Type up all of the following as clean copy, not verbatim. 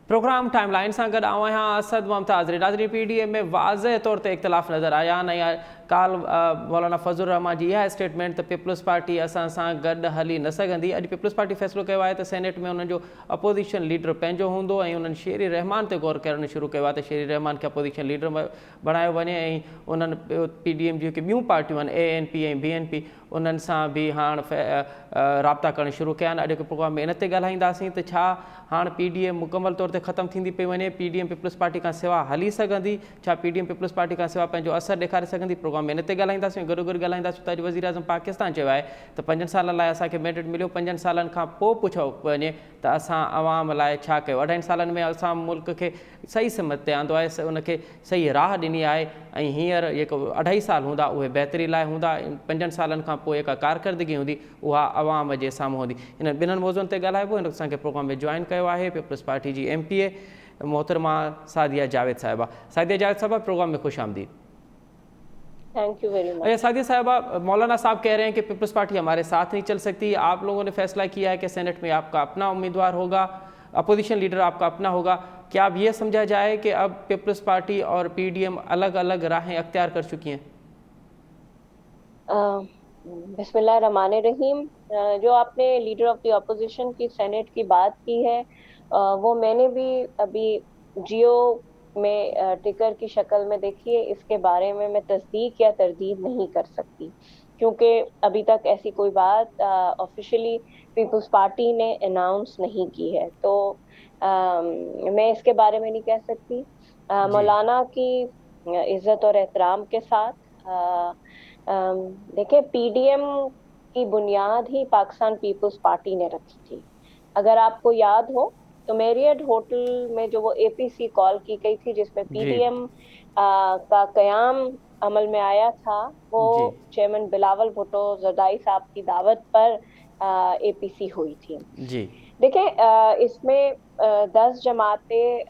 Programme time line सां गॾु आऊं आहियां असद मुमताज़। नाज़रीन, PDM में वाज़ह तौर ते इख़्तिलाफ़ नज़र आया आहिनि। काल मौलाना फज़लुर रहमान जी इहा स्टेटमेंट त पीपल्स पार्टी असां सां गॾु हली न सघंदी। अॼु पीपल्स पार्टी फ़ैसिलो कयो आहे त सेनेट में उन्हनि जो अपोज़िशन लीडर पंहिंजो हूंदो ऐं उन्हनि शेरी रहमान ते गौर करणु शुरू कयो आहे त शेरी रहमान खे अपोज़िशन लीडर बणायो वञे ऐं उन्हनि PDM जी जेके ॿियूं पार्टियूं आहिनि ANP ऐं BNP उन्हनि सां बि हाणे राब्ता करणु शुरू कया आहिनि। अॼु प्रोग्राम में इन ते ॻाल्हाईंदासीं त छा हाणे PDM मुकमल तौर ते ख़तमु थींदी पई वञे, PDM पीपल्स पार्टी खां सिवा हली सघंदी, छा PDM पीपल्स पार्टी खां सिवा पंहिंजो असरु ॾेखारे सघंदी। प्रोग्राम में इन ते ॻाल्हाईंदासीं। गॾो गॾु ॻाल्हाईंदासीं त अॼु वज़ीर आज़म पाकिस्तान चयो आहे त 5 सालनि लाइ असांखे मैंडेट मिलियो, 5 सालनि खां पोइ पुछो वञे त असां अवाम लाइ छा कयो। 2.5 सालनि में असां मुल्क खे सही सिमत ते आंदो आहे, उनखे सही राह ॾिनी आहे ऐं हींअर जेको 2.5 साल हूंदा उहे बहितरी लाइ हूंदा, 5 सालनि खां पोइ जेका कारकर्दगी हूंदी उहा अवाम जे साम्हूं हूंदी। इन ॿिन्हिनि मौज़ुअनि ते ॻाल्हाइबो। हिन असांखे प्रोग्राम में जॉइन कयो आहे पीपल्स पार्टी जी MPA मोहतरमा सादिया जावेद साहिबा। सादिया जावेद साहिबा, प्रोग्राम में खुश आमदीद। Thank U very much. अच्छा सादिया साहिबा, मौलाना साहब कह रहे हैं कि पीपल्स पार्टी हमारे साथ नहीं चल सकती। आप लोगों ने फैसला किया है कि सेनेट में आपका अपना उम्मीदवार होगा, अपोजिशन लीडर आपका अपना होगा। क्या अब ये समझा जाए कि अब पीपल्स पार्टी और PDM अलग अलग राहें अख्तियार कर चुकी हैं? बिस्मिल्लाहिर्रहमानिर्रहीम। जो आपने लीडर ऑफ द अपोजिशन की सेनेट की बात की है, वो मैंने भी अभी जियो में टिकर की शक्ल में देखी है। इसके बारे में मैं तस्दीक या तरदीद नहीं कर सकती, क्योंकि अभी तक ऐसी कोई बात ऑफिशियली पीपल्स पार्टी ने अनाउंस नहीं की है, तो मैं इसके बारे में नहीं कह सकती। मौलाना की इज्जत और एहतराम के साथ देखिए, PDM की बुनियाद ही पाकिस्तान पीपल्स पार्टी ने रखी थी। अगर आपको याद हो तो मैरियट होटल में जो वो APC कॉल की गई थी जिसमें PDM का कयाम अमल में आया था, वो चेयरमैन बिलावल भुट्टो जरदाई साहब की दावत पर APC हुई थी। देखिए, इसमें 10 जमातें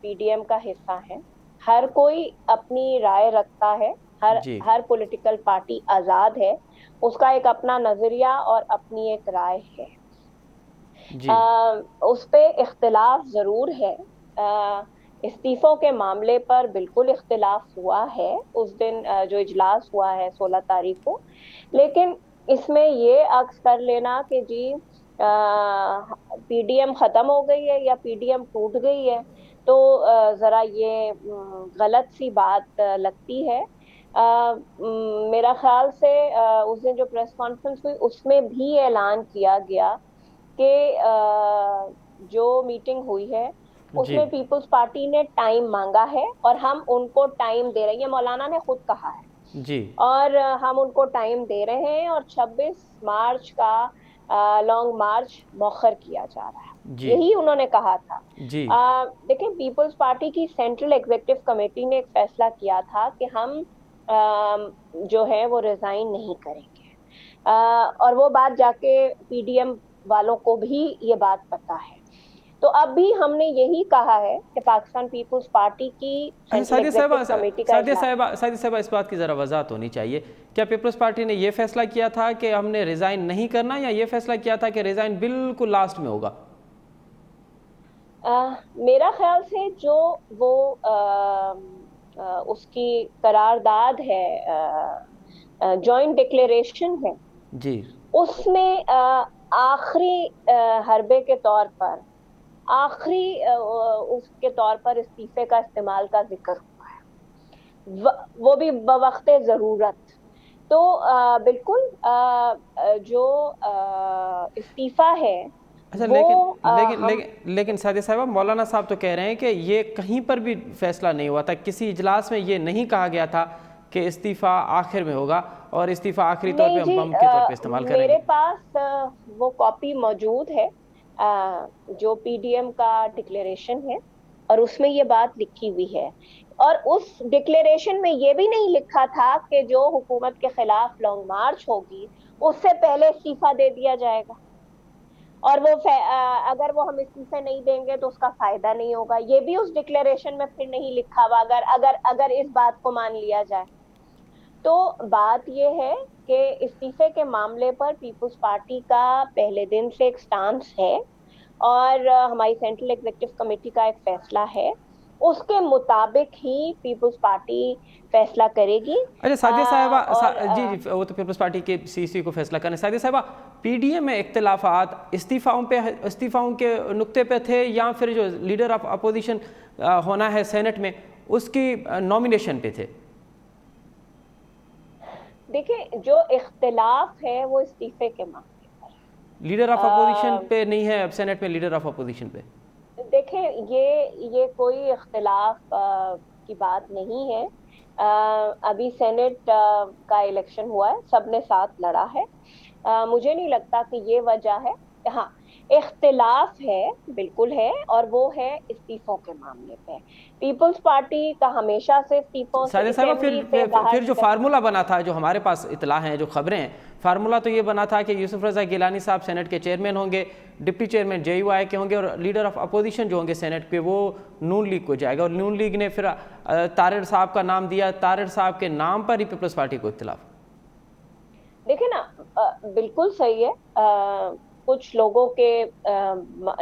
PDM का हिस्सा हैं। हर कोई अपनी राय रखता है, हर पॉलिटिकल पार्टी आजाद है, उसका एक अपना नजरिया और अपनी एक राय है। उस पे इख्तिलाफ जरूर है। इस्तीफों के मामले पर बिल्कुल इख्तिलाफ हुआ है उस दिन जो इजलास हुआ है 16 तारीख को। लेकिन इसमें ये अक्स कर लेना कि जी PDM खत्म हो गई है या PDM टूट गई है, तो जरा ये गलत सी बात लगती है। मेरा ख्याल से उस दिन जो प्रेस कॉन्फ्रेंस हुई उसमें भी ऐलान किया गया कि जो मीटिंग हुई है उसमें पीपल्स पार्टी ने टाइम मांगा है और हम उनको टाइम दे रहे हैं। मौलाना ने खुद कहा है और हम उनको टाइम दे रहे हैं और 26 मार्च का लॉन्ग मार्च मौखर किया जा रहा है, यही उन्होंने कहा था। देखिए, पीपल्स पार्टी की सेंट्रल एग्जीक्यूटिव कमेटी ने एक फैसला किया था कि हम जो है वो रिजाइन नहीं करेंगे, और वो बात जाके PDM वालों को भी ये बात पता है। तो अब भी हमने यही कहा है कि पाकिस्तान पीपल्स पार्टी की सादिया साहिबा, इस बात की ज़रा वजाहत होनी चाहिए। क्या पीपल्स पार्टी ने ये फैसला किया था कि हमने रिज़ाइन नहीं करना, या ये फैसला किया था कि रिज़ाइन बिल्कुल लास्ट में होगा? मेरा ख्याल से जो वो उसकी करारदाद है, जॉइंट डिक्लेरेशन है जी, उसमें आखिरी हरबे के तौर पर, आखिरी उसके तौर पर इस्तीफे का इस्तेमाल का जिक्र हुआ है, वो भी बवक्ते ज़रूरत। तो बिल्कुल जो इस्तीफा है। अच्छा, लेकिन सादिया साहिबा, मौलाना साहब तो कह रहे हैं कि ये कहीं पर भी फैसला नहीं हुआ था, किसी इजलास में ये नहीं कहा गया था कि इस्तीफा आखिर में होगा और इस्तीफा आखिरी तौर पे हम बम के तौर पे इस्तेमाल करेंगे। मेरे पास वो कॉपी मौजूद है जो PDM का डिक्लेरेशन है और उसमें ये बात लिखी हुई है, और उस डिक्लेरेशन में ये भी नहीं लिखा था कि जो हुकूमत के खिलाफ लॉन्ग मार्च होगी उससे पहले इस्तीफा दे दिया जाएगा, और वो अगर वो हम इस्तीफे नहीं देंगे तो उसका फायदा नहीं होगा। ये भी उस डिक्लेरेशन में फिर नहीं लिखा हुआ। अगर इस बात को मान लिया जाए तो बात ये है कि इस्तीफे के मामले पर पीपल्स पार्टी का पहले दिन से एक स्टांस है اور ہماری سینٹرل ایگزیکٹو کمیٹی کا ایک فیصلہ ہے، اس کے مطابق ہی پیپلز پارٹی فیصلہ کرے گی۔ اچھا سعدیہ صاحبہ، اور جی جی وہ تو پیپلز پارٹی کے سی کو فیصلہ کرنے۔ سعدیہ صاحبہ، پی ڈی ایم میں اختلافات استعفاؤں کے نقطے پہ تھے یا پھر جو لیڈر آف اپوزیشن ہونا ہے سینٹ میں اس کی نامینیشن پہ تھے؟ دیکھیں، جو اختلاف ہے وہ استعفے کے معاملے پر لیڈر آف اپوزیشن ہے۔ پہ نہیں ہے اب سینٹ میں، لیڈر آف اپوزیشن پہ؟ دیکھیں، یہ کوئی اختلاف کی بات نہیں ہے۔ ابھی سینٹ کا الیکشن ہوا ہے، سب نے ساتھ لڑا ہے۔ مجھے نہیں لگتا کہ یہ وجہ ہے۔ ہاں، اختلاف ہے، بالکل ہے، اور وہ ہے استعفوں کے معاملے پہ۔ پیپلز پارٹی کا ہمیشہ سے استعفوں سے، سعدیہ صاحبہ، اسمبلی سے باہر پھر جو فارمولا بنا تھا، جو ہمارے پاس اطلاع ہیں، جو خبریں ہیں، فارمولا تو یہ بنا تھا کہ یوسف رضا گیلانی صاحب سینٹ کے چیئرمین ہوں گے، ڈپٹی چیئرمین جے یو آئی کے ہوں گے، اور لیڈر آف اپوزیشن جو ہوں گے سینٹ کے وہ نون لیگ کو جائے گا، اور نون لیگ نے پھر طارڑ صاحب کا نام دیا۔ طارڑ صاحب کے نام پر ہی پیپلز پارٹی کو اختلاف۔ دیکھیں نا، بالکل صحیح ہے۔ کچھ لوگوں کے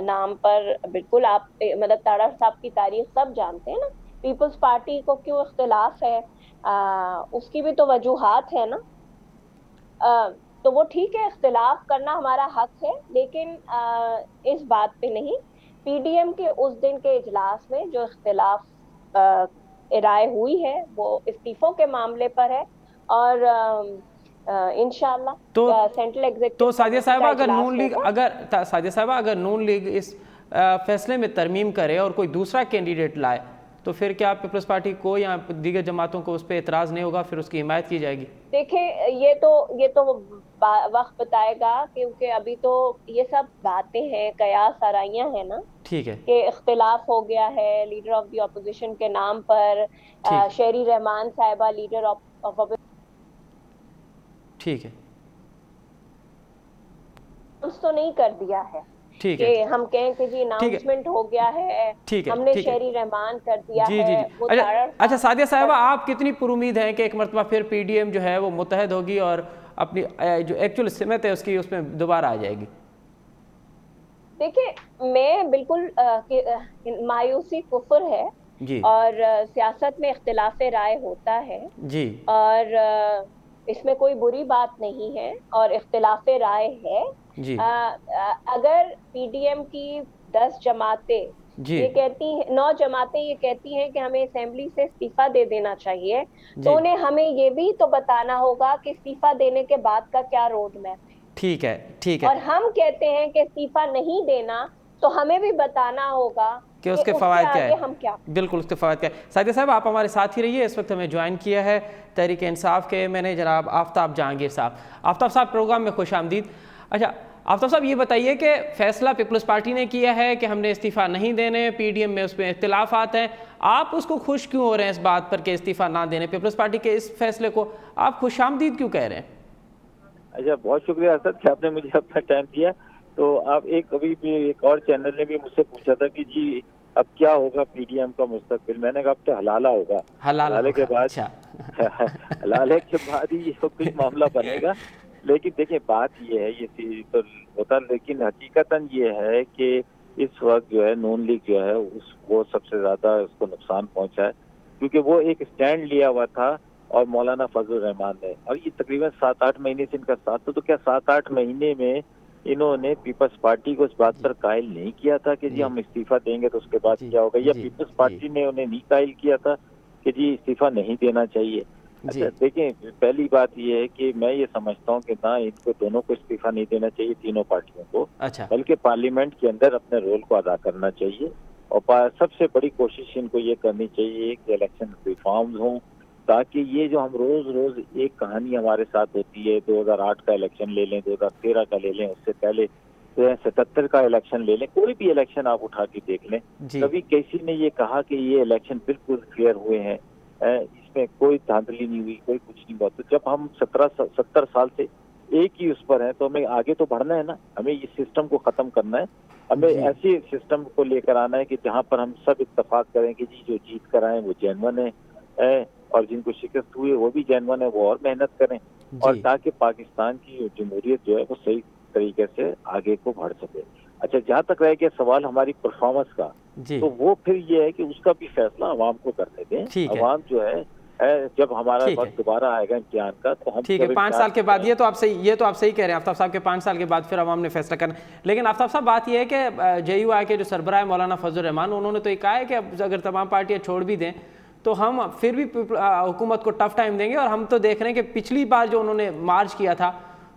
نام پر بالکل آپ مطلب طارڑ صاحب کی تاریخ سب جانتے ہیں نا، پیپلز پارٹی کو کیوں اختلاف ہے، اس کی بھی تو وجوہات ہے نا۔ تو وہ ٹھیک ہے، اختلاف کرنا ہمارا حق ہے، لیکن اس بات پہ نہیں۔ پی ڈی ایم کے اس دن کے اجلاس میں جو اختلاف رائے ہوئی ہے وہ استعفوں کے معاملے پر ہے، اور انشاءاللہ سینٹرل ایگزیکٹو تو سعدیہ کمیٹی کا صاحبہ، اجلاس ہوگا۔ اگر نون لیگ اس فیصلے میں ترمیم کرے اور کوئی دوسرا کینڈیڈیٹ لائے تو پھر کیا پیپلز پارٹی کو یا دیگر جماعتوں کو اس پہ اعتراض نہیں ہوگا، پھر اس کی حمایت کی جائے گی؟ دیکھیں، یہ تو وقت بتائے گا، کیونکہ ابھی تو یہ سب باتیں ہیں، قیاس آرائیاں ہیں نا، ٹھیک ہے، کہ اختلاف ہو گیا ہے لیڈر آف دی اپوزیشن کے نام پر۔ ٹھیک شہری رحمان صاحبہ لیڈر آف ٹھیک ہے، تو نہیں کر دیا ہے ٹھیک ہے، کہ ہم کہیں کہ جی ٹھیک ہے، اناؤنسمنٹ ہو گیا ہے، ٹھیک ہے، ہم نے ٹھیک ہے، شہری رحمان کر دیا جی جی ہے، جی۔ وہ طارڑ اچھا سعدیہ صاحب صاحبہ، آپ کتنی پر امید ہیں کہ ایک مرتبہ پھر پی ڈی ایم جو ہے وہ متحد ہوگی اور اپنی جو ایکچوئل سمت ہے اس میں دوبارہ آ جائے گی؟ دیکھیں، میں بالکل مایوسی کفر ہے، جی اور سیاست میں اختلاف رائے ہوتا ہے، جی اور اس میں کوئی بری بات نہیں ہے، اور اختلاف رائے ہے۔ جی اگر پی ڈی ایم کی 10 جماعتیں جی یہ کہتی ہیں، 9 جماعتیں یہ کہتی ہیں کہ ہمیں اسمبلی سے استعفیٰ دے دینا چاہیے، تو جی، انہیں ہمیں یہ بھی تو بتانا ہوگا کہ استعفیٰ دینے کے بعد کا کیا روڈ میپ ہے۔ ٹھیک ہے، ٹھیک ہے، اور ہم کہتے ہیں کہ استعفیٰ نہیں دینا، تو ہمیں بھی بتانا ہوگا کہ اس کہ کے اس سے فوائد کیا آگے ہے، ہم کیا۔ بالکل اس کے فوائد کیا ہے۔ سعدیہ صاحب، آپ ہمارے ساتھ ہی رہیے۔ اس وقت ہمیں جوائن کیا ہے تحریک انصاف کے میں نے جناب آفتاب جہانگیر صاحب۔ آفتاب صاحب، پروگرام میں خوش آمدید۔ اچھا آفتاب صاحب، یہ بتائیے کہ فیصلہ پیپلز پارٹی نے کیا ہے کہ ہم نے استعفیٰ نہیں دینے، پی ڈی ایم میں اس پہ اختلافات ہیں، آپ اس کو خوش کیوں ہو رہے ہیں اس بات پر کہ استعفیٰ نہ دینے؟ پیپلز پارٹی کے اس فیصلے کو آپ خوش آمدید کیوں کہہ رہے ہیں؟ اچھا، بہت شکریہ اسد کہ آپ نے مجھے اپنا ٹائم دیا۔ تو آپ ابھی بھی ایک اور چینل نے بھی مجھ سے پوچھا تھا کہ جی اب کیا ہوگا پی ڈی ایم کا مستقبل، میں نے کہا اب تو حلالہ ہوگا، حلالے کے بعد اچھا حلالے کے بعد ہی یہ کوئی معاملہ بنے گا۔ لیکن دیکھیں، بات یہ ہے، یہ تو ہوتا، لیکن حقیقتاً یہ ہے کہ اس وقت جو ہے نون لیگ جو ہے وہ سب سے زیادہ اس کو نقصان پہنچا ہے، کیونکہ وہ ایک اسٹینڈ لیا ہوا تھا، اور مولانا فضل الرحمان نے، اور یہ تقریباً 7-8 مہینے سے ان کا ساتھ تھا، تو کیا 7-8 مہینے میں انہوں نے پیپلز پارٹی کو اس بات پر قائل نہیں کیا تھا کہ جی ہم استعفیٰ دیں گے تو اس کے بعد جی کیا ہوگا، یا جی پیپلز جی پارٹی نے انہیں نہیں قائل کیا تھا کہ جی استعفیٰ نہیں دینا چاہیے؟ اچھا جی دیکھیں، پہلی بات یہ ہے کہ میں یہ سمجھتا ہوں کہ نہ ان کو دونوں کو استعفیٰ نہیں دینا چاہیے، تینوں پارٹیوں کو، اچھا بلکہ پارلیمنٹ کے اندر اپنے رول کو ادا کرنا چاہیے، اور سب سے بڑی کوشش ان کو یہ کرنی چاہیے کہ الیکشن ریفارمز ہوں، تاکہ یہ جو ہم روز روز ایک کہانی ہمارے ساتھ ہوتی ہے، 2008 کا الیکشن لے لیں، 2013 کا لے لیں، اس سے پہلے 77 کا الیکشن لے لیں، کوئی بھی الیکشن آپ اٹھا کے دیکھ لیں، جی کبھی کسی نے یہ کہا کہ یہ الیکشن بالکل فیئر ہوئے ہیں، اس میں کوئی دھاندلی نہیں ہوئی، کوئی کچھ نہیں ہوا؟ تو جب ہم 70 سال سے ایک ہی اس پر ہیں تو ہمیں آگے تو بڑھنا ہے نا، ہمیں اس سسٹم کو ختم کرنا ہے، ہمیں جی ایسی سسٹم کو لے کر آنا ہے کہ جہاں پر ہم سب اتفاق کریں کہ جی جو جیت کر آئیں وہ جینون ہے، اور جن کو شکست ہوئی وہ بھی جینون ہے، وہ اور محنت کریں، اور جی تاکہ پاکستان کی جمہوریت جو ہے وہ صحیح طریقے سے آگے کو بڑھ سکے۔ اچھا جہاں تک رہ گیا سوال ہماری پرفارمنس کا، جی تو وہ پھر یہ ہے کہ اس کا بھی فیصلہ عوام کو کرنے دیں. ٹھیک ہے عوام جو ہے جب ہمارا ٹھیک ہے وقت دوبارہ آئے گا امتحان کا تو ہم ٹھیک ہے، جب 5 سال امتحان کے بعد یہ تو آپ صحیح کہہ رہے ہیں آفتاب صاحب کے 5 سال کے بعد پھر عوام نے فیصلہ کرنا. لیکن آفتاب صاحب بات یہ ہے کہ جے یو آئی کے جو سربراہ مولانا فضل الرحمان انہوں نے تو یہ کہا ہے کہ اب اگر تمام پارٹیاں چھوڑ بھی دیں تو ہم پھر بھی حکومت کو ٹف ٹائم دیں گے. اور ہم تو دیکھ رہے ہیں کہ پچھلی بار جو انہوں نے مارچ کیا تھا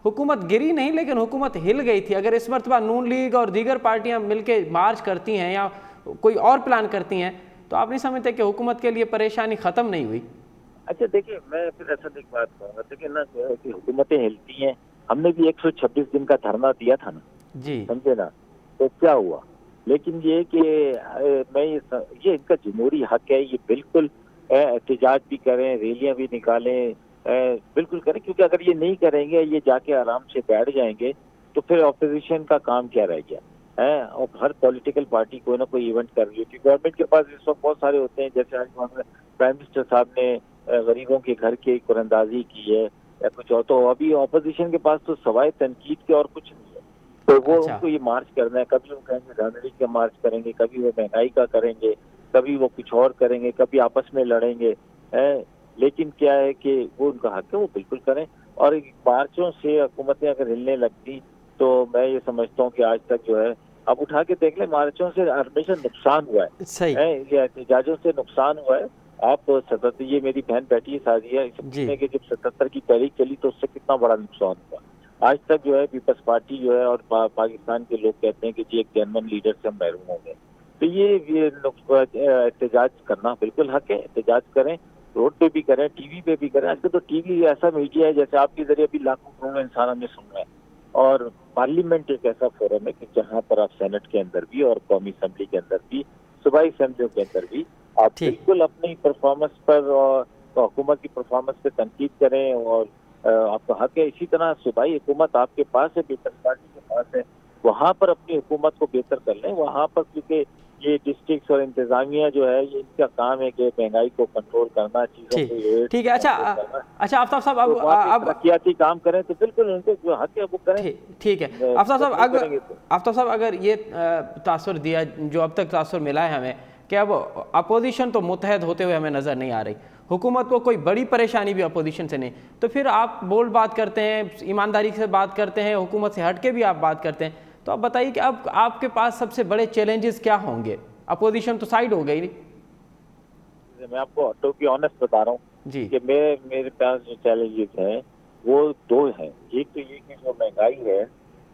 حکومت گری نہیں لیکن حکومت ہل گئی تھی. اگر اس مرتبہ نون لیگ اور دیگر پارٹیاں مل کے مارچ کرتی ہیں یا کوئی اور پلان کرتی ہیں تو آپ نہیں سمجھتے کہ حکومت کے لیے پریشانی ختم نہیں ہوئی؟ اچھا دیکھیے میں پھر ایسا ایک بات کہوں گا، دیکھیے نا جو ہے کہ حکومتیں ہلتی ہیں. ہم نے بھی 126 دن کا دھرنا دیا تھا نا، جی سمجھے نا، تو کیا ہوا؟ لیکن یہ کہ میں یہ ان کا جمہوری حق ہے، یہ بالکل احتجاج بھی کریں، ریلیاں بھی نکالیں، بالکل کریں. کیونکہ اگر یہ نہیں کریں گے، یہ جا کے آرام سے بیٹھ جائیں گے تو پھر اپوزیشن کا کام کیا رہ گیا ہے. اور ہر پولیٹیکل پارٹی کوئی نہ کوئی ایونٹ کر رہی ہوتی ہے. گورنمنٹ کے پاس اس وقت بہت سارے ہوتے ہیں، جیسے آج پرائم منسٹر صاحب نے غریبوں کے گھر کی قرندازی کی ہے یا کچھ اور، تو ابھی اپوزیشن کے پاس تو سوائے تنقید کے اور کچھ نہیں ہے. تو وہ ان اچھا کو یہ مارچ کرنا ہے، کبھی وہ کہیں گے دھاندلی کا مارچ کریں گے، کبھی وہ مہنگائی کا کریں گے، کبھی وہ کچھ اور کریں گے، کبھی آپس میں لڑیں گے. لیکن کیا ہے کہ وہ ان کا حق ہے، وہ بالکل کریں. اور مارچوں سے حکومتیں اگر ہلنے لگتی تو میں یہ سمجھتا ہوں کہ آج تک جو ہے، اب اٹھا کے دیکھ لیں، مارچوں سے ہمیشہ نقصان ہوا صحیح ہے، یہ احتجاجوں سے نقصان ہوا ہے. آپ 77، یہ میری بہن بیٹھی ہے سعدیہ، اس جی مہینے کے جب 77 کی تحریک چلی تو اس سے کتنا بڑا نقصان ہوا. آج تک جو ہے پیپلز پارٹی جو ہے اور پاکستان کے لوگ کہتے ہیں کہ جی ایک جرمن لیڈر سے ہم محروم ہو گئے. تو یہ احتجاج کرنا بالکل حق ہے، احتجاج کریں، روڈ پہ بھی کریں، ٹی وی پہ بھی کریں. آج کل تو ٹی وی ایسا میڈیا ہے جیسے آپ کے ذریعے بھی لاکھوں کروڑوں انسان ہمیں سن رہے ہیں. اور پارلیمنٹ ایک ایسا فورم ہے کہ جہاں پر آپ سینٹ کے اندر بھی اور قومی اسمبلی کے اندر بھی، صوبائی اسمبلیوں کے اندر بھی آپ ٹھیک بالکل اپنی پرفارمنس پر اور حکومت کی پرفارمنس پہ تنقید کریں، اور آپ کا حق ہے. اسی طرح صوبائی حکومت آپ کے پاس ہے، پیپلز پارٹی کے پاس ہے، وہاں پر اپنی حکومت کو بہتر کر لیں. وہاں پر کیونکہ یہ ڈسٹرکٹس اور انتظامیہ جو ہے یہ ان کا کام ہے کہ مہنگائی کو کنٹرول کرنا، چیزوں ٹھیک کو ریٹ ٹھیک ہے. کو کنٹرول کرنا. اچھا آفتاب صاحب تو وہاں پہ اب ترقیاتی کام کریں تو بالکل ان کو جو حق ہے وہ کریں. ٹھیک ہے آفتاب جب صاحب نہیں کریں گے تو آفتاب صاحب اگر یہ تاثر دیا جو اب تک تاثر ملا ہے ہمیں کہ اب اپوزیشن تو متحد ہوتے ہوئے ہمیں نظر نہیں آ رہی، حکومت کو کوئی بڑی پریشانی بھی اپوزیشن سے نہیں، تو پھر آپ بولڈ بات کرتے ہیں، ایمانداری سے بات کرتے ہیں، حکومت سے ہٹ کے بھی آپ بات کرتے ہیں، تو آپ بتائیے کہ اب آپ کے پاس سب سے بڑے چیلنجز کیا ہوں گے؟ اپوزیشن تو سائڈ ہو گئی. میں آپ کو ٹو بی آنیسٹ بتا رہا ہوں جی کہ میرے پاس جو چیلنجز ہیں وہ دو ہیں. ایک تو یہ کہ جو مہنگائی ہے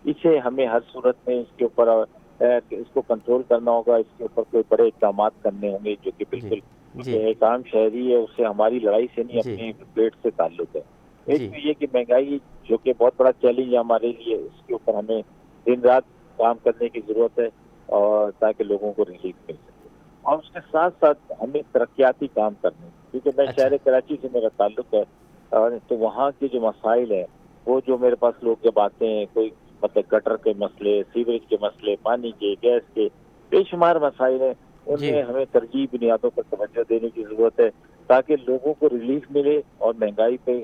اسے ہمیں ہر صورت میں اس کے اوپر اس کو کنٹرول کرنا ہوگا، اس کے اوپر کوئی بڑے اقدامات کرنے ہوں گے جو کہ جی بالکل جی ایک عام شہری ہے، اس سے ہماری لڑائی سے نہیں، جی اپنے پیٹ سے تعلق ہے. ایک جی تو یہ کہ مہنگائی جو کہ بہت بڑا چیلنج ہے ہمارے لیے، اس کے اوپر ہمیں دن رات کام کرنے کی ضرورت ہے اور تاکہ لوگوں کو ریلیف مل سکے. اور اس کے ساتھ ساتھ ہمیں ترقیاتی کام کرنے، کیونکہ میں اچھا شہر کراچی سے میرا تعلق ہے، اور تو وہاں کے جو مسائل ہیں وہ جو میرے پاس لوگ جب آتے ہیں، کوئی مطلب گٹر کے مسئلے، سیوریج کے مسئلے، پانی کے، گیس کے، بے شمار مسائل ہیں، ان جی میں ہمیں ترجیحی بنیادوں پر توجہ دینے کی ضرورت ہے تاکہ لوگوں کو ریلیف ملے اور مہنگائی پہ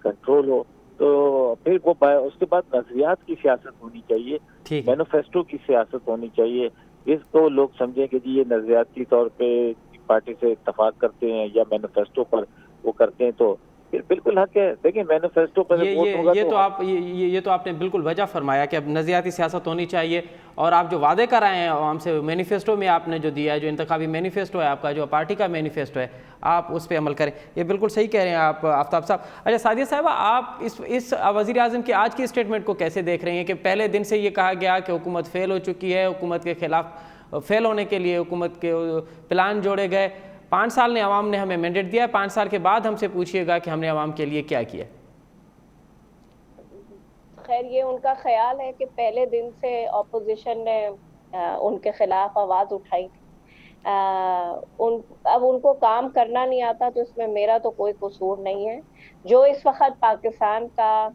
کنٹرول ہو. تو پھر وہ اس کے بعد نظریات کی سیاست ہونی چاہیے، ٹھیک ہے مینوفیسٹو کی سیاست ہونی چاہیے، جس کو لوگ سمجھیں کہ جی یہ نظریاتی طور پہ پارٹی سے اتفاق کرتے ہیں یا مینوفیسٹو پر وہ کرتے ہیں تو پھر بالکل حق ہے. دیکھیں مینوفیسٹو پر جب ووٹ ہوگا تو یہ تو آپ نے بالکل وجہ فرمایا کہ اب نظریاتی سیاست ہونی چاہیے، اور آپ جو وعدے کرائے ہیں عوام سے مینیفیسٹو میں آپ نے جو دیا ہے، جو انتخابی مینیفیسٹو ہے آپ کا، جو پارٹی کا مینیفیسٹو ہے، آپ اس پہ عمل کریں. یہ بالکل صحیح کہہ رہے ہیں آپ آفتاب صاحب. اچھا سعدیہ صاحبہ، آپ اس وزیر اعظم کی آج کی اسٹیٹمنٹ کو کیسے دیکھ رہے ہیں کہ پہلے دن سے یہ کہا گیا کہ حکومت فیل ہو چکی ہے، حکومت کے خلاف فیل ہونے کے لیے حکومت کے پلان جوڑے گئے، 5 سال نے عوام نے ہمیں مینڈیٹ دیا ہے، 5 سال کے بعد ہم سے پوچھیے گا کہ ہم نے عوام کے لیے کیا کیا؟ خیر یہ ان کا خیال ہے کہ پہلے دن سے اپوزیشن نے ان کے خلاف آواز اٹھائی تھی. اب ان کو کام کرنا نہیں آتا تو اس میں میرا تو کوئی قصور نہیں ہے. جو اس وقت پاکستان کا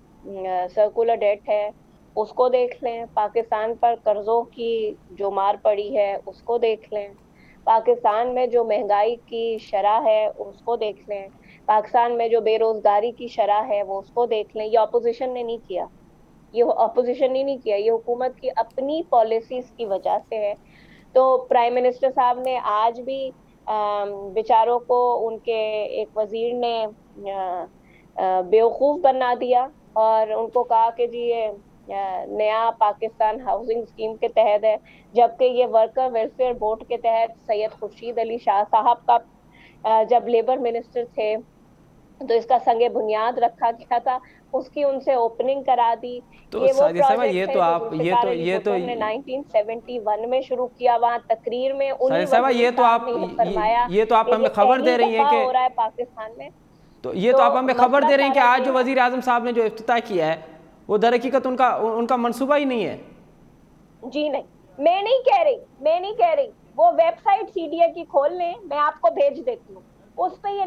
سرکولر ڈیٹ ہے اس کو دیکھ لیں، پاکستان پر قرضوں کی جو مار پڑی ہے اس کو دیکھ لیں، پاکستان میں جو مہنگائی کی شرح ہے اس کو دیکھ لیں، پاکستان میں جو بے روزگاری کی شرح ہے وہ اس کو دیکھ لیں. یہ اپوزیشن نے نہیں کیا. یہ اپوزیشن نے نہیں کیا, یہ حکومت کی اپنی پالیسیز کی وجہ سے ہے. تو پرائم منسٹر صاحب نے آج بھی بیچاروں کو ان کے ایک وزیر نے بیوقوف بنا دیا اور ان کو کہا کہ جی یہ نیا پاکستان ہاؤسنگ اسکیم کے تحت ہے, جبکہ یہ ورکر ویلفیئر بورڈ کے تحت سید خورشید علی شاہ صاحب کا جب لیبر منسٹر تھے تو اس کا سنگ بنیاد رکھا گیا تھا, اس کی ان سے اوپننگ کرا دی. تو یہ وہ سعدیہ صاحبہ یہ پروجیکٹ ہے تو جو آپ ذوالفقار علی بھٹو نے 1971 میں شروع کیا. وہاں تقریر میں انہی سعدیہ صاحبہ وزیر صاحب نے یہ فرمایا یہ تو آپ کہ ہمیں خبر دے رہی ہیں دفعہ کہ ہو رہا ہے پاکستان میں. تو یہ تو آپ ہمیں خبر مسئلہ دے رہے ہیں کہ سارا آج یہ جو ہے. وزیر اعظم صاحب نے جو افتتاح کیا ہے وہ در حقیقت ان کا منصوبہ ہی نہیں ہے. جی نہیں, میں نہیں کہہ رہی. وہ website C D A کی کھول لیں, میں آپ کو بھیج دیتی ہوں. اس پہ یہ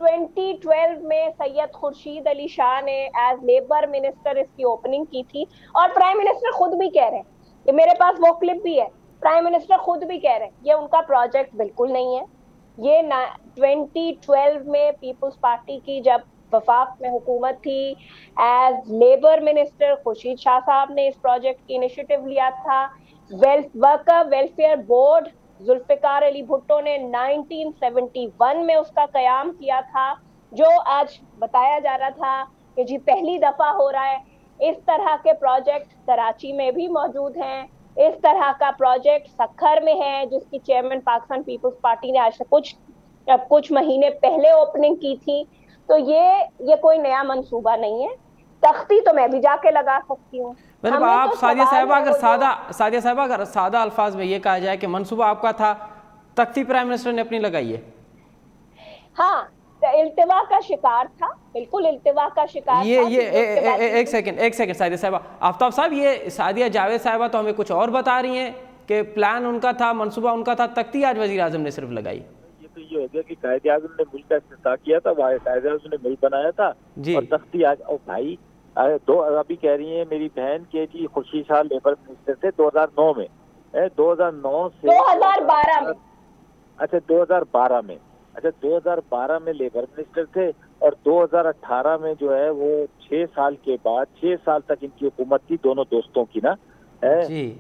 2012 میں سید خورشید علی شاہ نے ایز لیبر منسٹر اس کی اوپننگ کی تھی, اور پرائم منسٹر خود بھی کہہ رہے ہیں کہ میرے پاس وہ کلپ بھی ہے, پرائم منسٹر خود بھی کہہ رہے ہیں یہ ان کا پروجیکٹ بالکل نہیں ہے. یہ 2012 میں پیپلز پارٹی کی جب وفاق میں حکومت تھی, as labour minister Khurshid Shah صاحب نے اس پروجیکٹ کی انیشیٹو لیا تھا. Worker welfare board Zulfiqar Ali Bhutto نے 1971 میں اس کا قیام کیا تھا, جو آج بتایا جا رہا تھا کہ جی پہلی دفعہ ہو رہا ہے. اس طرح کے پروجیکٹ کراچی میں بھی موجود ہیں, اس طرح کا پروجیکٹ سکھر میں ہے جس کی چیئرمین پاکستان پیپلز پارٹی نے آج سے کچھ مہینے پہلے اوپننگ کی تھی. تو یہ کوئی نیا منصوبہ نہیں ہے. تختی تو میں بھی جا کے لگا سکتی ہوں. مطلب ہمیں آپ تو سعدیہ سوال صاحبہ اگر سادہ الفاظ میں یہ کہا جائے کہ منصوبہ آپ کا تھا, تختی پرائم منسٹر نے اپنی لگائی ہے. ہاں, التوا کا شکار تھا, بالکل التوا کا شکار تھا. ایک سیکنڈ سعدیہ صاحبہ, آفتاب صاحب یہ سعدیہ جاوید صاحبہ تو ہمیں کچھ اور بتا رہی ہیں کہ پلان ان کا تھا, منصوبہ ان کا تھا, تختی آج وزیر اعظم نے صرف لگائی. تو یہ ہو گیا کہ قائد اعظم نے ملک کا افتتاح کیا تھا, قائد اعظم نے ملک بنایا تھا, اور تختی آج بھائی ابھی کہہ رہی ہیں میری بہن کہ جی خورشید شاہ لیبر منسٹر تھے 2009 میں, 2009 سے 2012 میں, اچھا 2012 میں, اچھا 2012 میں لیبر منسٹر تھے, اور 2018 میں جو ہے وہ 6 سال کے بعد 6 سال تک ان کی حکومت تھی, دونوں دوستوں کی نا,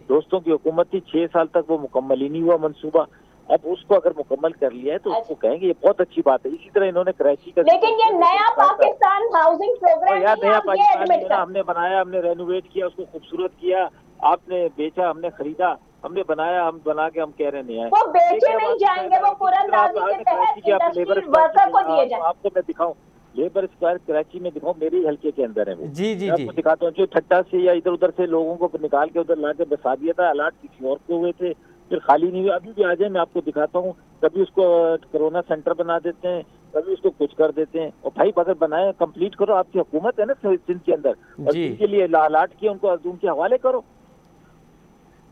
دوستوں کی حکومت تھی 6 سال تک, وہ مکمل ہی نہیں ہوا منصوبہ. اب اس کو اگر مکمل کر لیا ہے تو اس کو کہیں گے یہ بہت اچھی بات ہے. اسی طرح انہوں نے کراچی کا, لیکن یہ نیا پاکستان ہاؤسنگ پروگرام یار نیا پاکستان ہے, ہم نے بنایا, ہم نے رینوویٹ کیا, اس کو خوبصورت کیا, آپ نے بیچا, ہم نے خریدا, ہم نے بنایا, ہم بنا کے ہم کہہ رہے ہیں وہ بیچے نہیں جائیں گے, وہ پراندازی کے تحت انڈسٹریل ورکر کو دیے جائیں. آپ کو میں دکھاؤں لیبر اسکوائر کراچی میں, دکھاؤں میرے حلقے کے اندر ہے وہ, جی آپ کو دکھاتا ہوں. جو ٹھٹا سے یا ادھر ادھر سے لوگوں کو نکال کے ادھر لا کے بسا دیا تھا, الاٹ کسی اور کو ہوئے تھے, پھر خالی نہیں ہوئے. ابھی بھی آ جائیں, میں آپ کو دکھاتا ہوں. کبھی اس کو کرونا سینٹر بنا دیتے ہیں, کبھی اس کو کچھ کر دیتے ہیں. اور بھائی اگر بنائے کمپلیٹ کرو, آپ کی حکومت ہے نا سندھ کے اندر, اور جن کے لیے الاٹ کیا ان کو ان کے حوالے کرو.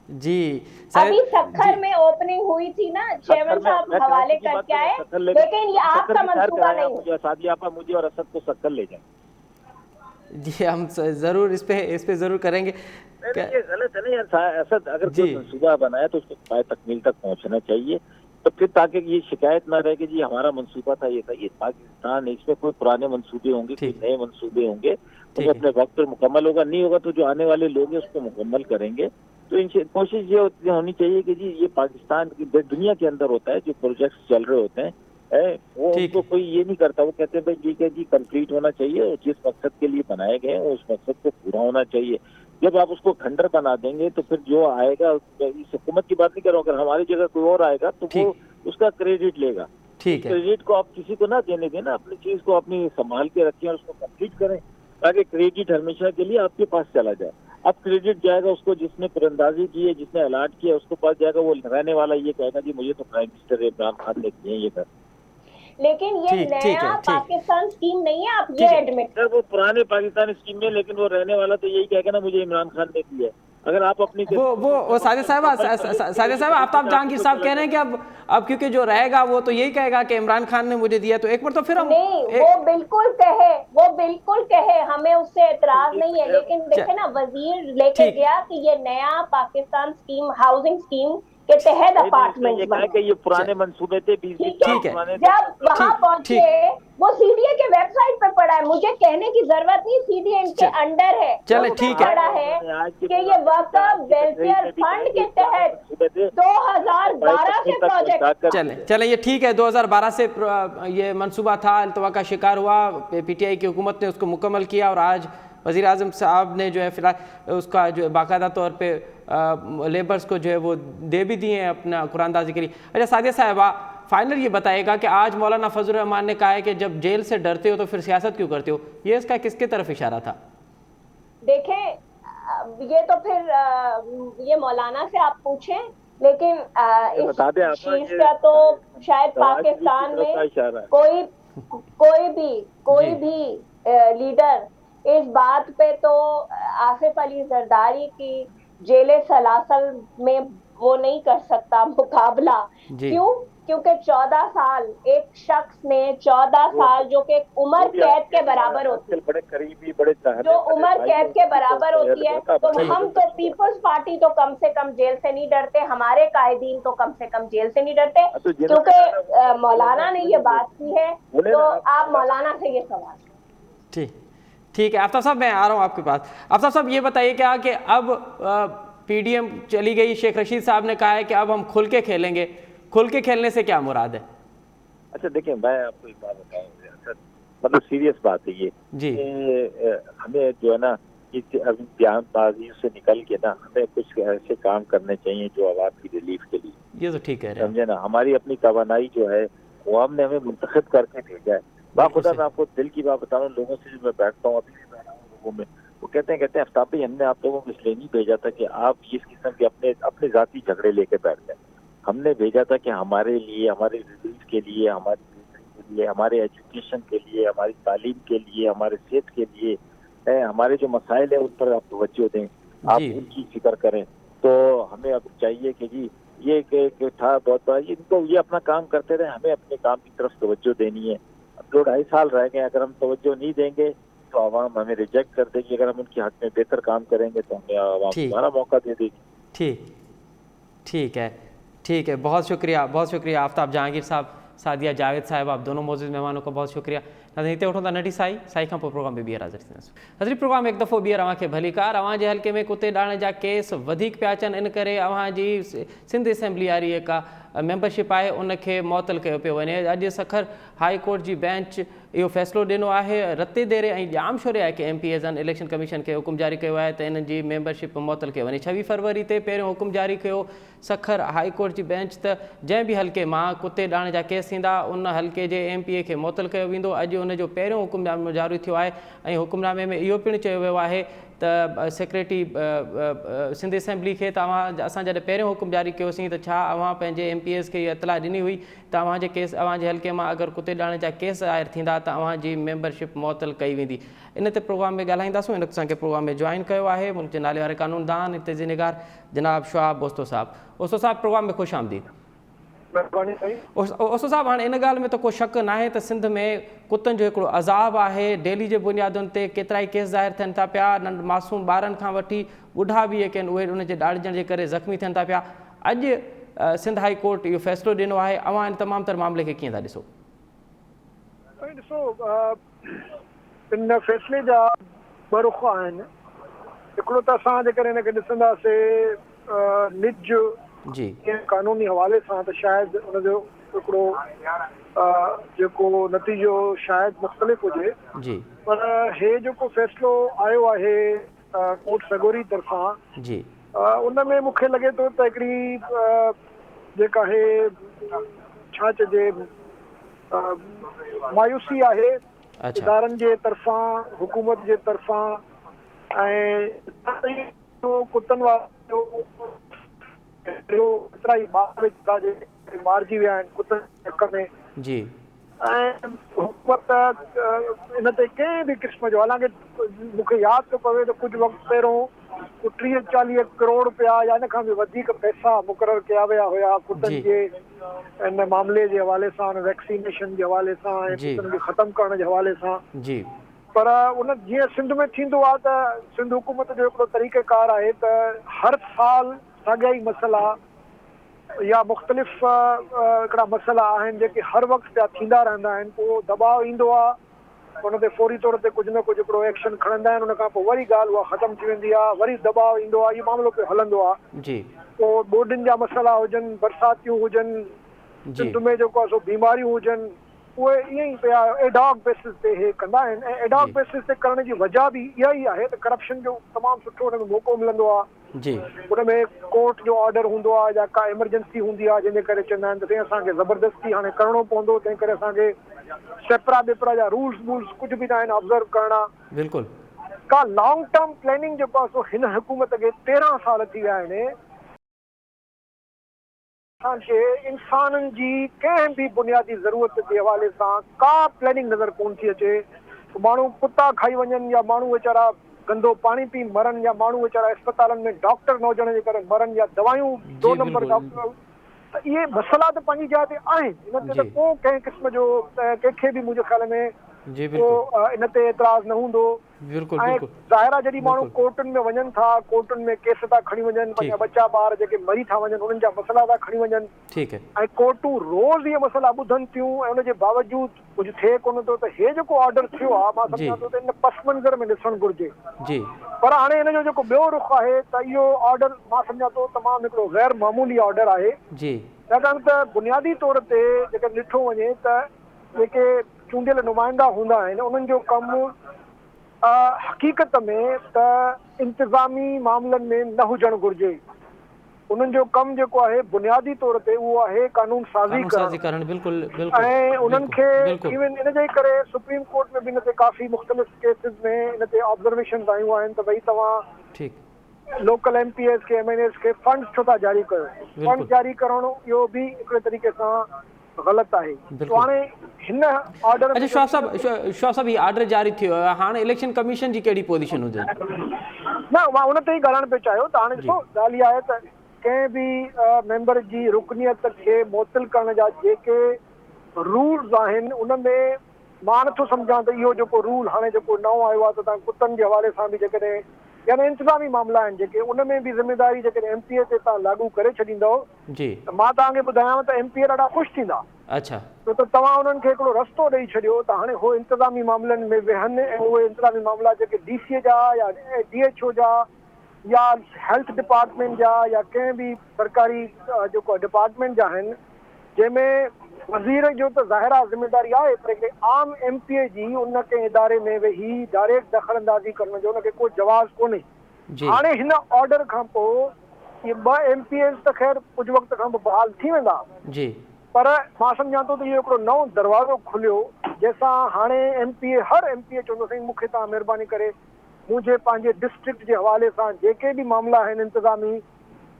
جی ابھی سکھر میں اوپننگ ہوئی تھی نا, چیئرمین صاحب حوالے کر کے آئے, لیکن یہ آپ کا منصوبہ نہیں ہے. سعدیہ آپا مجھے اور اسد کو سکھر لے جائیں. جی ہم ضرور اس پہ ضرور کریں گے. یہ غلط ہے نا یار اسد, اگر کوئی منصوبہ بنایا تو اس کو پائے تکمیل تک پہنچنا چاہیے, تو پھر تاکہ یہ شکایت نہ رہے کہ جی ہمارا منصوبہ تھا, یہ تھا. یہ پاکستان, اس میں کوئی پرانے منصوبے ہوں گے, کوئی نئے منصوبے ہوں گے, تو اپنے وقت پر مکمل ہوگا. نہیں ہوگا تو جو آنے والے لوگ ہیں اس کو مکمل کریں گے. تو کوشش یہ ہونی چاہیے کہ جی یہ پاکستان کی دنیا کے اندر ہوتا ہے, جو پروجیکٹس چل رہے ہوتے ہیں وہ ان کو کوئی یہ نہیں کرتا, وہ کہتے ہیں بھائی ٹھیک ہے جی کمپلیٹ ہونا چاہیے, اور جس مقصد کے لیے بنائے گئے ہیں اس مقصد کو پورا ہونا چاہیے. جب آپ اس کو کھنڈر بنا دیں گے تو پھر جو آئے گا, اس حکومت کی بات نہیں کر رہا ہوں, اگر ہماری جگہ کوئی اور آئے گا تو وہ اس کا کریڈٹ لے گا. کریڈٹ کو آپ کسی کو نہ دینے دیں نا, اپنی چیز کو اپنی سنبھال کے رکھیں اور اس کو کمپلیٹ کریں, تاکہ کریڈٹ ہمیشہ کے لیے آپ کے پاس چلا جائے. اب کریڈٹ جائے گا اس کو جس نے پراندازی کی ہے, جس نے الاٹ کیا, اس کو پاس جائے گا. وہ رہنے والا یہ کہے گا جی مجھے تو پرائم منسٹر عمران خان نے دیے یہ گھر. لیکن یہ نیا پاکستان اسکیم نہیں ہے, آپ یہ ایڈمٹ سر وہ پرانے پاکستان اسکیم میں, لیکن وہ رہنے والا تو یہی کہے گا نا مجھے عمران خان نے دیا ہے. اگر آپ اپنی وہ سعدیہ صاحب آفتاب جہانگیر صاحب کہہ رہے ہیں کہ اب کیونکہ جو رہے گا وہ تو یہی کہے گا کہ عمران خان نے مجھے دیا, تو ایک بار تو پھر ہم نہیں, وہ بالکل کہے, ہمیں اس سے اعتراض نہیں ہے. لیکن دیکھیں نا, وزیر لے کے گیا کہ یہ نیا پاکستان اسکیم, ہاؤسنگ اسکیم के तहत ये अपार्टमेंट कहा कि ये पुराने मंसूबे थे 20 ठीक है। पुराने। जब वहां पहुंचे वो सीडीए के वेबसाइट पे पड़ा है, मुझे कहने की जरूरत नहीं, सीडीए इनके अंडर है। चले ठीक है। पड़ा है कि ये वक्फ वेलफेयर फंड के तहत 2012 से प्रोजेक्ट। चले ये ठीक है, 2012 से ये मंसूबा था, अल्तवा का शिकार हुआ, पीटीआई की हुकूमत ने उसको मुकम्मल किया और आज वज़ीर आज़म साहब ने जो है फिलहाल उसका जो बाकायदा तौर पे लेबर्स को जो है वो दे भी दिए हैं अपना कुरानदाजी के लिए। अच्छा सादिया साहिबा, फाइनल ये बताएगा कि आज मौलाना फजल रहमान ने कहा है कि जब जेल से डरते हो तो फिर सियासत क्यों करते हो, ये इसका किसके तरफ इशारा था? देखें ये तो फिर ये मौलाना से आप पूछें, लेकिन इस चीज का तो शायद पाकिस्तान में कोई भी लीडर इस बात पे तो आसिफ अली जरदारी की जेले सलासल में वो नहीं कर सकता मुकाबला। क्यों? क्योंकि 14 साल एक शख्स ने 14 साल जो कि उम्र कैद के बराबर होती है, बड़े करीबी बड़े जो उम्र कैद के बराबर होती है, तो हम तो पीपल्स पार्टी तो कम से कम जेल से नहीं डरते, हमारे कायदीन तो कम से कम जेल से नहीं डरते, क्योंकि मौलाना ने ये बात की है। तो आप मौलाना से ये सवाल। ठीक है आफ्ताब साहब, मैं आ रहा हूँ आपके पास। आफ्ताब साहब ये बताइए क्या कि अब पीडीएम चली गई, शेख रशीद साहब ने कहा है कि अब हम खुल के खेलेंगे, खुल के खेलने से क्या मुराद है? अच्छा देखिए, मैं आपको एक बात बताऊं, मतलब सीरियस बात है ये जी। हमें जो है ना अभी बयानबाजी से निकल के ना हमें कुछ ऐसे काम करने चाहिए जो आवाम की रिलीफ के लिए। ये तो ठीक है, समझे ना, हमारी अपनी तवानाई जो है वो हमने हमें मुंतखब करके भेजा है। बाखुदा मैं आपको दिल की बात बता रहा हूँ, लोगों से जो मैं बैठता हूँ, अभी भी बैठा हूँ लोगों में, वो कहते हैं आफ्ताब भाई हमने आप लोगों को इसलिए नहीं भेजा था कि आप इस किस्म के अपने जाती झगड़े लेके बैठ जाए। हमने भेजा था कि हमारे लिए, हमारे रिजल्ट के लिए, हमारी के लिए, हमारे एजुकेशन के लिए, हमारी तालीम के लिए, हमारे सेहत के लिए, हमारे जो मसाइल है उन पर आप तवज्जो दें, आप उनकी फिक्र करें। तो हमें अब चाहिए कि जी ये था बहुत बड़ा, इनको ये अपना काम करते रहे, हमें अपने काम की तरफ तवज्जो देनी है। अब 2-2.5 साल रह गए, अगर हम तवज्जो नहीं देंगे तो आवाम हमें रिजेक्ट कर देगी, अगर हम उनके हक में बेहतर काम करेंगे तो हमें आवाम दोबारा मौका दे देगी। ठीक है, बहुत शुक्रिया आफ्ताब जहांगीर साहब, सादिया जावेद साहिब, आप दोनों मौजूद मेहमानों का बहुत शुक्रिया। हिते वठूं था नंढी साई खां पोइ प्रोग्राम में ॿीहर हाज़िर थींदासीं। हज़री प्रोग्राम एक दफ़ो ॿीहर अव्हांखे भली कार, अव्हां जे हल्के में कुते ॾाण जा केस वधीक पिया अचनि, इन करे अव्हां जी सिंध असेंबली वारी जेका मेंबरशिप आहे उनखे मुअतल कयो पियो वञे। अॼु सखर हाई कोर्ट जी बेंच इहो फ़ैसिलो ॾिनो आहे, रते देरे ऐं ॼाम शुरे आहे कि MPs इलेक्शन कमीशन खे हुकुम जारी कयो आहे त इन्हनि जी मेंबरशिप मुअतल कयो वञे। 26 फरवरी ते पहिरियों हुकुम जारी कयो सखर हाई कोर्ट जी बेंच त जंहिं बि हल्के मां कुते ॾाण जा केस थींदा उन हल्के जे MPA खे मुअतल कयो वेंदो। अॼु उनजो पहिरियों हुकुमनामो जारी थियो आहे ऐं हुकुमनामे में इहो पिणु चयो वियो आहे त सेक्रेटरी सिंध असेंबली खे असां जॾहिं पहिरियों हुकुम जारी कयोसीं त छा अव्हां पंहिंजे MPs खे इहा इतलाह ॾिनी हुई त अव्हांजे केस, अव्हांजे हल्के मां अगरि कुते ॾाण जा केस दायर थींदा त अव्हांजी मेंबरशिप मुअतल कई वेंदी। इन ते प्रोग्राम में ॻाल्हाईंदासीं। इन असांखे प्रोग्राम में जॉइन कयो आहे मुल्क जे नाले वारे कानूनदान इत्तेज़ी निगार जनाब शुआब ओस्तो साहब। ओस्तो साहब प्रोग्राम में ख़ुशि आमदीद। ओस्तो साहब, हाणे इन ॻाल्हि में त को शक न आहे त सिंध में कुतनि जो हिकिड़ो अज़ाब आहे, डेली जे बुनियादुनि ते केतिरा ई केस ज़ाहिर थियनि था पिया, मासूम ॿारनि खां वठी ॿुढा बि जेके आहिनि उहे उनजे ॾाड़जण जे करे ज़ख़्मी थियनि था पिया। अॼु सिंध हाई कोर्ट इहो फ़ैसिलो ॾिनो आहे, अव्हां इन तमामु तर मामले खे कीअं था ॾिसो? इन फ़ैसिले जा ॿ रुख़ आहिनि। हिकिड़ो त असां जेकर हिनखे ॾिसंदासीं निज जी कानूनी हवाले सां त शायदि उनजो हिकिड़ो जेको नतीजो शायदि मुख़्तलिफ़ हुजे जी, पर हे जेको फ़ैसिलो आयो आहे कोर्ट सगोरी तरफ़ां जी उन में मूंखे लॻे थो त हिकिड़ी जेका हे छा चइजे मायूसी आहे इदारनि जे तरफ़ां, हुकूमत जे तरफ़ां ऐं कुतनि वारो एतिरा ई ॿार मारिजी विया आहिनि कुतनि जे हक़ में जी, ऐं हुकूमत इन ते कंहिं बि क़िस्म जो, हालांकि मूंखे यादि थो पवे त कुझु वक़्तु पहिरियों 30-40 करोड़ रुपया या इन खां बि वधीक पैसा मुक़ररु कया विया हुया कुतनि जे इन मामले जे हवाले सां, वैक्सीनेशन जे हवाले सां ऐं कुतनि खे ख़तमु करण जे हवाले सां जी। पर उन जीअं सिंध में थींदो आहे त सिंध हुकूमत जो हिकिड़ो तरीक़ेकार आहे त हर साल साॻिया ई मसइला या मुख़्तलिफ़ हिकिड़ा मसइला आहिनि जेके हर वक़्तु पिया थींदा रहंदा आहिनि, पोइ दबाव ईंदो आहे, उन ते फौरी तौर ते कुझु न कुझु हिकिड़ो एक्शन खणंदा आहिनि, उन खां पोइ वरी ॻाल्हि उहा ख़तमु थी वेंदी आहे, वरी दबाव ईंदो आहे, इहो मामिलो पियो हलंदो आहे। जी पोइ ॿोॾियुनि जा मसइला हुजनि, बरसातियूं हुजनि, जी सिंध में जेको आहे सो बीमारियूं हुजनि, उहे ईअं ई पिया एडॉक बेसिस ते हे कंदा आहिनि। ऐं एडॉक जी। बेसिस ते करण जी वजह बि इहा ई आहे त करप्शन जो तमामु सुठो हुन में मौक़ो मिलंदो आहे। जी उन में कोर्ट जो ऑर्डर हूंदो आहे या का एमरजेंसी हूंदी आहे, जंहिंजे करे चवंदा आहिनि त साईं असांखे ज़बरदस्ती हाणे करिणो पवंदो, तंहिं करे असांखे सेपरा वेपरा जा रूल्स वूल्स कुझु बि न आहिनि ऑब्ज़र्व करणा। बिल्कुलु का लॉन्ग टर्म प्लानिंग जेको आहे सो हिन हुकूमत खे 13 साल थी विया आहिनि। असांखे इंसाननि जी कंहिं बि बुनियादी ज़रूरत जे हवाले सां का प्लानिंग नज़र कोन थी अचे। माण्हू कुता खाई वञनि या माण्हू वीचारा गंदो पाणी पी मरनि या माण्हू वीचारा अस्पतालनि में डॉक्टर न हुजण जे करे मरनि या दवायूं 2 नंबर डॉक्टर, त इहे मसइला त पंहिंजी जाइ ते आहिनि। इन ते त को कंहिं क़िस्म जो कंहिंखे बि मुंहिंजे ख़्याल में जी को बिल्कुलु इन ते एतिराज़ न हूंदो। बिल्कुलु ऐं बिल्कुलु ज़ाहिर आहे जॾहिं माण्हू बिल्कुलु। कोर्टुनि में वञनि था, कोर्टुनि में केस था खणी वञनि, पंहिंजा बच्चा ॿार जेके मरी था वञनि उन्हनि जा मसइला था खणी वञनि, ठीकु है ऐं कोर्टूं रोज़ इहे मसइला ॿुधनि थियूं ऐं उनजे बावजूदि कुझु थिए कोन थो। त हे जेको ऑर्डर थियो आहे, मां सम्झां थो त इन पस मंज़र में ॾिसणु घुरिजे। जी पर हाणे हिन जो जेको ॿियो रुख़ आहे त इहो ऑर्डर मां सम्झां थो तमामु हिकिड़ो गैर मामूली ऑर्डर आहे, जी छाकाणि त बुनियादी तौर ते जेकर ॾिठो वञे त जेके चूंडियल नुमाइंदा हूंदा आहिनि उन्हनि जो कमु हक़ीक़त में त इंतिज़ामी मामलनि में न हुजणु घुरिजे। उन्हनि जो कमु जेको आहे बुनियादी तौर ते उहो आहे कानून साज़ी कानून करणु। बिल्कुलु बिल्कुलु ऐं उन्हनि खे बिल्कुलु इवन इन जे करे सुप्रीम कोर्ट में बि इन ते काफ़ी मुख़्तलिफ़ केसिस में इन ते ऑब्ज़र्वेशन आयूं आहिनि त भई तव्हां ठीकु लोकल MPs खे MNAs खे फंड छो था जारी कयो। बिल्कुलु। फंड जारी करणु इहो बि हिकिड़े तरीक़े सां ग़लति आहे। बिल्कुलु। तो हाणे हिन ऑर्डर अच्छा श्वाब साहब हीउ ऑर्डर जारी थियो आहे, हाणे इलेक्शन कमीशन जी कहिड़ी पोजीशन हुजे? न मां उन ते ई ॻाल्हाइण पियो चाहियो त हाणे ॾिसो ॻाल्हि इहा आहे त कंहिं बि मेंबर जी रुकनियत खे मुअत्तल करण जा जेके रूल्स आहिनि उन में मां नथो सम्झां त इहो जेको रूल हाणे जेको नओं आयो आहे त तव्हां कुतनि जे हवाले सां बि जेकॾहिं यानी इंतिज़ामी मामला आहिनि जेके उन में बि ज़िम्मेदारी जेकॾहिं MPA ते तव्हां लागू करे छॾींदव जी त मां तव्हांखे ॿुधायांव त MPA ॾाढा ख़ुशि थींदा। अच्छा छो त तव्हां उन्हनि खे हिकिड़ो रस्तो ॾेई छॾियो त हाणे उहे इंतिज़ामी मामलनि में वेहनि ऐं उहे इंतिज़ामी मामला जेके DCA जा या DHO जा या हेल्थ डिपार्टमेंट जा या कंहिं बि सरकारी जेको डिपार्टमेंट जा आहिनि जंहिंमें वज़ीर जो त ज़ाहिर आहे ज़िम्मेदारी आहे, पर हिकिड़े आम MPA जी उन कंहिं इदारे में वेही डायरेक्ट दख़ल अंदाज़ी करण जो उनखे को जवाज़ कोन्हे। हाणे हिन ऑर्डर खां पोइ इहे 2 MPAs त ख़ैर कुझु वक़्त खां पोइ बहाल थी वेंदा जी, पर मां सम्झां थो त इहो हिकिड़ो नओं दरवाज़ो खुलियो जंहिंसां हाणे हर MPA चवंदो साईं मूंखे तव्हां महिरबानी करे मुंहिंजे पंहिंजे डिस्ट्रिक्ट जे हवाले सां जेके बि मामला आहिनि इंतिज़ामी,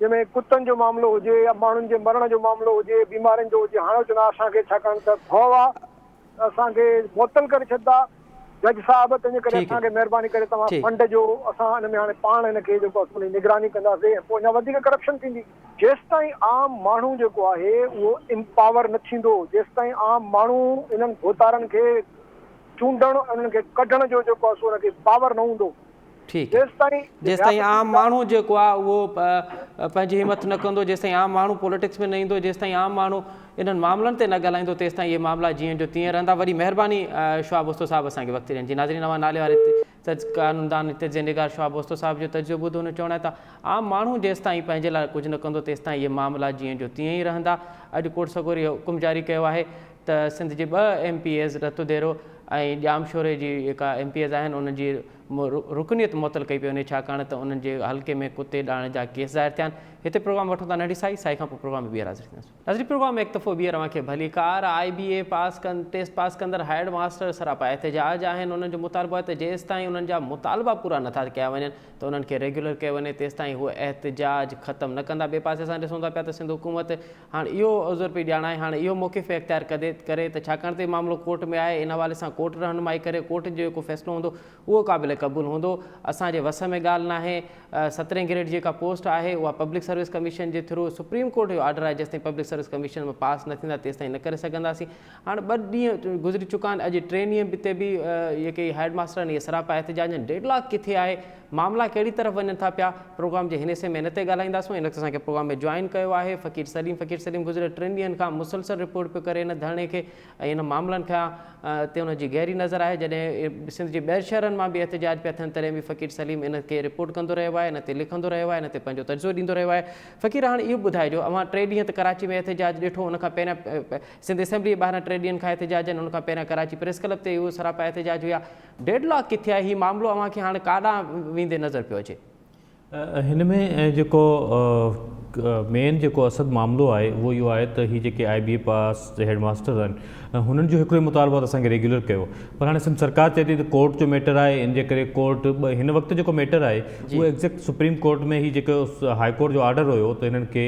जंहिंमें कुतनि जो मामिलो हुजे या माण्हुनि जे मरण जो मामिलो हुजे, बीमारियुनि जो हुजे, हाणे चवंदा असांखे छाकाणि त भउ आहे असांखे मुअत्तल करे छॾंदा जज साहब, तंहिंजे करे असांखे महिरबानी करे तव्हां फंड जो असां हिन में हाणे पाण हिनखे जेको आहे निगरानी कंदासीं ऐं पोइ अञा वधीक करप्शन थींदी। जेसि ताईं आम माण्हू जेको आहे उहो इम्पावर न थींदो, जेसि ताईं आम माण्हू इन्हनि घोटारनि खे चूंडण उन्हनि खे कढण जो जेको आहे सो हुनखे पावर न हूंदो, ठीकु आहे, जेसि ताईं आम माण्हू जेको आहे उहो पंहिंजी हिमत न कंदो, जेसि ताईं आम माण्हू पॉलिटिक्स में न ईंदो, जेसि ताईं आम माण्हू इन्हनि मामलनि ते न ॻाल्हाईंदो तेसि ताईं इहे मामला जीअं जो तीअं रहंदा। वरी महिरबानी शवाब बोस्तो साहब असांखे वक़्तु ॾियण जी। नाज़रीन, नवां नाले वारे कानूनदान हिते जे निगार शवाब बोस्तो साहब जो तजुर्बो ॿुधो न चवणु आहे त आम माण्हू जेसि ताईं पंहिंजे लाइ कुझु न कंदो तेसि ताईं इहे मामला जीअं जो तीअं ई रहंदा। अॼु कोर्ट सगोर इहो हुकुम जारी कयो आहे त सिंध जे 2 MPAs रतु देरो ऐं जामशोरे जी जेका MPAs आहिनि उन्हनि जी रुकनियत मुअत्तल कई पई वञे, छाकाणि त उन्हनि जे हल्के में कुते ॾाइण जा केस ज़ाहिर थिया आहिनि। हिते प्रोग्राम वठूं था नंढी साई खां पोइ प्रोग्राम में ॿीहर हाज़िर थींदासीं। नाज़रीन, प्रोग्राम में हिकु दफ़ो ॿीहर तव्हांखे भली कार IBA टेस्ट पास कंदड़ हेड मास्टर सरापा एहतजाज आहिनि। उन्हनि जो मुतालबो आहे त जेसि ताईं उन्हनि जा मुतालबा पूरा नथा कया वञनि त उन्हनि खे रेगुलर कयो वञे, तेसि ताईं उहे एहतजाज ख़तमु न कंदा। ॿिए पासे असां ॾिसूं था पिया त सिंध हुकूमत हाणे इहो उज़ुर पई ॼाणाए, हाणे इहो मौक़िफ़ इख़्तियार करे त छाकाणि त मामिलो कोर्ट में आहे, इन हवाले सां कोर्ट रहनुमाई करे कोर्ट जो जेको फ़ैसिलो हूंदो उहो क़ाबिल क़बूल हूंदो। असांजे वस में ॻाल्हि न आहे। 17 ग्रेड जेका पोस्ट आहे उहा पब्लिक सर्विस कमीशन जे थ्रू सुप्रीम कोर्ट जो ऑर्डर आहे, जेसिताईं पब्लिक सर्विस कमीशन में पास न थींदा तेसिताईं न करे सघंदासीं। हाणे 2 ॾींहं गुज़री चुका आहिनि, अॼु 3 ॾींहं ते बि जेके हेड मास्टर आहिनि इहे सरापा एहतजाज आहिनि। डेडलॉक किथे आहे मामला कहिड़ी तरफ़ वञनि था पिया प्रोग्राम जे हिन हिसे में इन ते ॻाल्हाईंदासूं। इन ते असांखे प्रोग्राम में जॉइन कयो आहे फ़कीर सलीम गुज़िरियल 3 ॾींहंनि खां मुसलसल रिपोर्ट पियो करे इन धरणे खे ऐं इन मामलनि खां ते उनजी गहरी नज़र आहे। जॾहिं सिंध जे ॿियनि शहरनि मां बि एहतजाज पिया थियनि तॾहिं बि फ़कीर सलीम इन खे रिपोर्ट कंदो रहियो आहे, इन ते लिखंदो रहियो आहे, इन ते पंहिंजो तजुर्बो ॾींदो रहियो आहे। फ़कीर हाणे इहो ॿुधाइजो, अवां 3 ॾींहं त कराची में एहतजाज ॾिठो, उनखां पहिरियां सिंध असेंबली ॿाहिरां 3 ॾींहंनि खां एहतजाज आहिनि, उनखां पहिरियां कराची प्रेस क्लब ते इहो सरापा एहतजाज हुआ। डेडलॉक किथे आहे? हीउ मामिलो अव्हांखे हाणे काॾां वेंदे नज़र पियो अचे? हिन में जेको मेन जेको असद मामिलो आहे उहो इहो आहे त हीअ जेके IBA पास हेडमास्टर आहिनि हुननि जो हिकिड़ो मुतालबो असांखे रेगुलर कयो, पर हाणे सिंध सरकार चए थी त कोर्ट जो मैटर आहे, इन जे करे कोर्ट हिन वक़्तु जेको मैटर आहे उहो एग्ज़ैक्ट सुप्रीम कोर्ट में ही जेको हाई कोर्ट जो ऑर्डर हुयो त हिननि खे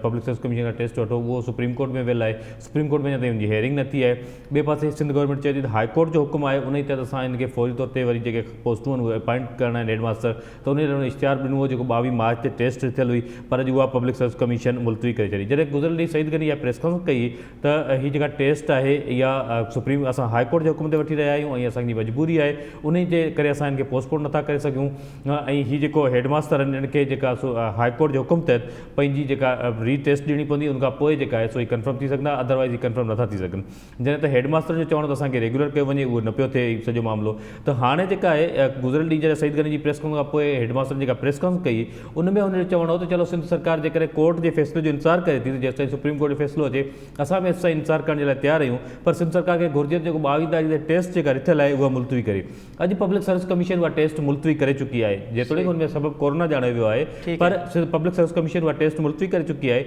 पब्लिक सर्विस कमीशन खां टेस्ट वठो, उहो सुप्रीम कोर्ट में वियल आहे। सुप्रीम कोर्ट में अञा ताईं हुनजी हेयरिंग न थी आहे। ॿिए पासे सिंध गवर्नमेंट चए थी त हाई कोर्ट जो हुकुम आहे, उन ई तहत असां हिन खे फौरी तौर ते वरी जेके पोस्टूं आहिनि उहे अपॉइंट करणा आहिनि हेडमास्टर, त उन इश्तिहार ॾिनो हुओ जेको 22 मार्च ते टेस्ट थियल हुई, पर अॼु उहा पब्लिक सर्विस कमीशन मुलतवी करे छॾी। जॾहिं गुज़िरियल ॾींहुं सईद गनी इहा प्रेस कॉन्फ्रेंस कई त हीअ जेका टेस्ट आहे इहा सुप्रीम असां हाई कोर्ट जे हुकुम ते वठी रहिया आहियूं ऐं असांजी मजबूरी आहे, उन जे करे असां हिन खे पोस्टपोन नथा करे सघूं। ऐं हीअ जेको हेडमास्टर आहिनि हिन खे जेका हाई कोर्ट जे हुकुम तहत पंहिंजी जेका रीटेस्ट ॾियणी पवंदी, उनखां पोइ जेका आहे सो ही कंफर्म थी सघंदा, अदरवाइज़ ही कंफर्म नथा थी सघनि। जॾहिं त हेडमास्टर जो चवणो त असांखे रेगुलर कयो वञे, उहो न पियो थिए सॼो मामिलो। त हाणे जेका आहे गुज़िरियल ॾींहुं जॾहिं सईद गनी जी प्रेस कॉन्फ्रेंस खां पोइ हेडमास्टर जेका प्रेस कॉन्फ्रेंस कई, उन में हुनजो चवणो हो त चलो सिंध सरकार जे करे कोर्ट जे फ़ैसिले जो इंतज़ारु करे थी, जेसि ताईं सुप्रीम कोर्ट जो फ़ैसिलो अचे असां बि असां इंतज़ारु करण जे लाइ तयारु आहियूं, पर सिंध सरकार खे घुरिजे जेको 22 तारीख़ ते टेस्ट जेका रिथियल आहे उहा मुलतवी करे। अॼु पब्लिक सर्विस कमीशन उहा टेस्ट मुलतवी करे चुकी आहे, जेतोणीकि हुन में सबबु कोरोना ॼाणियो वियो आहे, पर पब्लिक सर्विस कमीशन उहा टेस्ट मुलतवी करे चुकी आहे।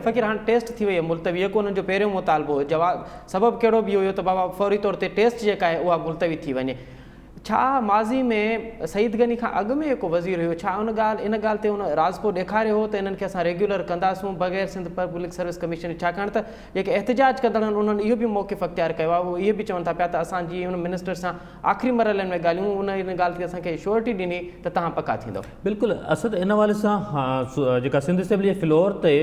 फ़कीर हाणे टेस्ट थी वई आहे मुलतवी, जेको हुननि जो पहिरियों मुतालबो हो, जवाबु सबबु कहिड़ो बि हुयो त बाबा फौरी तौर ते टेस्ट जेका आहे उहा मुलतवी थी वञे। छा माज़ी में सईद गनी खां अॻु में जेको वज़ीर हुयो, छा इन ॻाल्हि ते हुन राज़पो ॾेखारियो हो त इन्हनि खे असां रेगुलर कंदासूं बग़ैर सिंध पब्लिक सर्विस कमीशन? छाकाणि त जेके एहतजाज कंदड़ आहिनि उन्हनि इहो बि मौक़िफ़ अख़्तियार कयो आहे, उहे इहे बि चवनि था पिया त असांजी हुन मिनिस्टर सां आख़िरी मरहलनि में ॻाल्हियूं, उन इन ॻाल्हि ते असांखे श्योरिटी ॾिनी त तव्हां पका थींदव। बिल्कुलु असद इन हवाले सां जेका सिंध असेंबली जे फ्लोर ते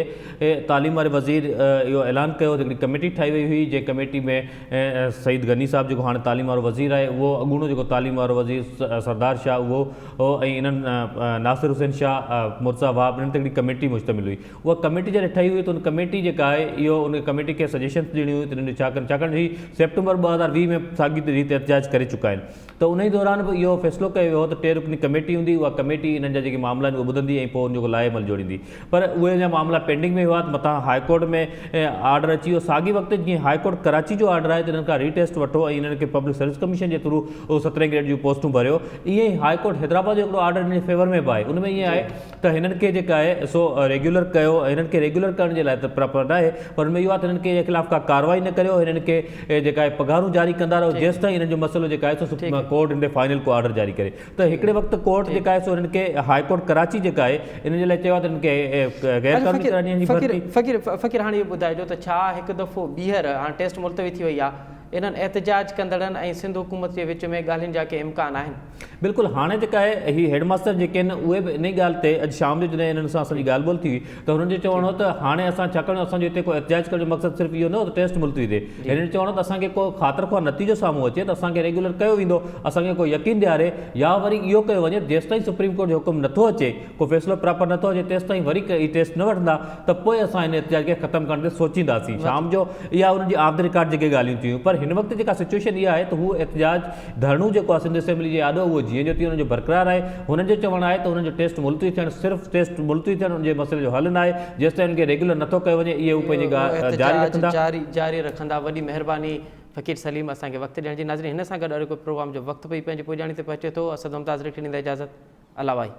तालीम वारे वज़ीर इहो ऐलान कयो, हिकिड़ी कमेटी ठाही वई हुई, जंहिं कमेटी में सईद गनी साहिबु जेको हाणे तालीम वारो वज़ीर आहे उहो, अॻूणो जेको तालीम वारो वज़ीर सरदार शाह उहो, ऐं इन्हनि नासिर हुसैन शाह, मुर्सा वाब, इन्हनि ते हिकिड़ी कमेटी मुश्तमिल हुई। उहा कमेटी जॾहिं ठही हुई त उन कमेटी जेका आहे इहो उन कमेटी खे सजेशन्स ॾियणी हुई त इन्हनि छा कनि, छाकाणि ही सेप्टेंबर 2020 में साॻी रीति एहतजाज करे चुका आहिनि। त उन ई दौरान बि इहो फ़ैसिलो कयो वियो त 3 रुकनी कमेटी हूंदी, उहा कमेटी इन्हनि जा जेके मामला आहिनि उहे ॿुधंदी ऐं पोइ उन जो लाइ अमल जोड़ींदी, पर उहे जा मामला पेंडिंग में हुआ। मथां हाई कोर्ट में ऑर्डर अची वियो, साॻी वक़्तु जीअं हाई कोर्ट कराची जो ऑर्डर आहे त इन्हनि खां रीटेस्ट वठो ऐं इन्हनि खे पब्लिक सर्विस कमीशन जे थ्रू 17 ग्रेड जूं पोस्टूं भरियो। ईअं ई हाई कोर्ट हैदराबाद जो हिकिड़ो ऑर्डर हिन जे फेवर में बि आहे, उन में ईअं आहे त हिननि खे जेका आहे सो रेगुलर कयो, हिननि खे रेगुलर करण जे लाइ त प्रॉपर न आहे, पर हुन में इहो आहे त हिननि खे ख़िलाफ़ का कार्रवाई न करियो, हिननि खे जेका आहे पघारूं जारी कंदा रहो जेसि ताईं हिननि जो मसइलो जेका आहे सो कोर्ट हिन ते फाइनल को ऑर्डर जारी करे। त हिकिड़े वक़्तु कोर्ट जेका आहे सो हिननि खे हाई कोर्ट कराची जेका आहे इन जे लाइ चयो आहे त हिननि खे गैर क़ानूनी फ़कीर हाणे इहो ॿुधाइजो त छा हिकु दफ़ो ॿीहर हाणे टेस्ट मुलतवी थी वई आहे, इन्हनि एहतजाज कंदड़नि ऐं सिंध हुकूमत जे विच में ॻाल्हियुनि जा के इम्कान आहिनि? बिल्कुलु, हाणे जेका आहे ही हेडमास्टर जेके आहिनि उहे बि इन ई ॻाल्हि ते अॼु शाम जो जॾहिं हिननि सां असांजी ॻाल्हि ॿोल थी हुई त हुननि जो चवणो हो त हाणे असां छाकाणि असांजो हिते को एहतजाज करण जो मक़सदु सिर्फ़ु इहो न हो त टेस्ट मुलतवी थिए, हिननि चवणो त असांखे को ख़ातिर खां नतीजो साम्हूं अचे त असांखे रेगुलर कयो वेंदो, असांखे को यकीन ॾियारे, या वरी इहो कयो वञे जेसि ताईं सुप्रीम कोर्ट जो हुकुम नथो अचे, को फ़ैसिलो प्रॉपर नथो अचे, तेसि ताईं वरी ही टेस्ट न वठंदा त पोइ असां हिन एहतजाज खे ख़तमु करण ते सोचींदासीं। शाम जो इहा हुनजी ऑफ द रिकॉर्ड जेके ॻाल्हियूं थियूं, पर हिन वक़्तु जेका सिचुएशन इहा आहे त हू एहतजाज धरणो जेको आहे सिंध असेंबली जे आॾो उहो जीअं जो तीअं हुनजो बरक़रार आहे। हुननि जो चवणु आहे त हुननि जो टेस्ट मुलतवी थियणु, सिर्फ़ु टेस्ट मुलतवी थियणु हुनजे मसइले जो हल न आहे, जेसि ताईं हुनखे रेगुलर नथो कयो वञे इहे हू पंहिंजी ॻाल्हि जारी रखंदा। वॾी महिरबानी फ़कीर सलीम असांखे वक़्तु ॾियण जी। नाज़रीन, हिन सां गॾु कोई प्रोग्राम जो वक़्तु बि पंहिंजी पुॼाणी ते पहुचे थो। असद मुमताज़ ॾींदा इजाज़त। अला भाई।